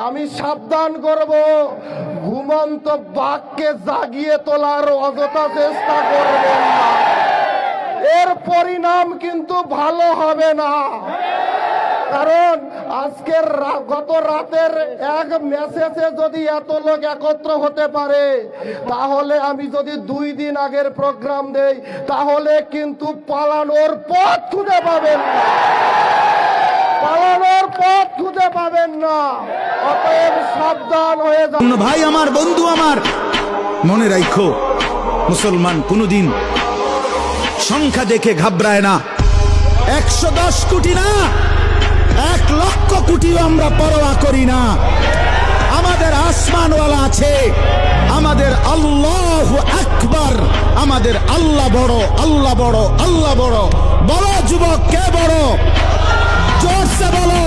আমি সাবধান করব, ঘুমন্ত বাঘকে জাগিয়ে তোলার অযথা চেষ্টা করবেন না, এর পরিণাম কিন্তু ভালো হবে না। কারণ আজকের গত রাতের এক মেসেজে যদি এত লোক একত্র হতে পারে, তাহলে আমি যদি 2 দিন আগের প্রোগ্রাম দেই, তাহলে কিন্তু পালানোর পথ খুঁজে পাবেন না, পালানোর পথ খুঁজে পাবেন না। অতএব সাবধান হয়ে যান। ভাই আমার, বন্ধু আমার, মনে রাখো, মুসলমান কোনদিন সংখ্যা দেখে ঘাবড়ায় না। 110 কোটি না, 1 লক্ষ কোটিও আমরা পরোয়া করি না। আমাদের আসমানওয়ালা আছে, আমাদের আল্লাহু আকবার, আমাদের আল্লাহ বড়, আল্লাহ বড়, আল্লাহ বড়। বড় যুবক কে বড়? জোরসে বলো।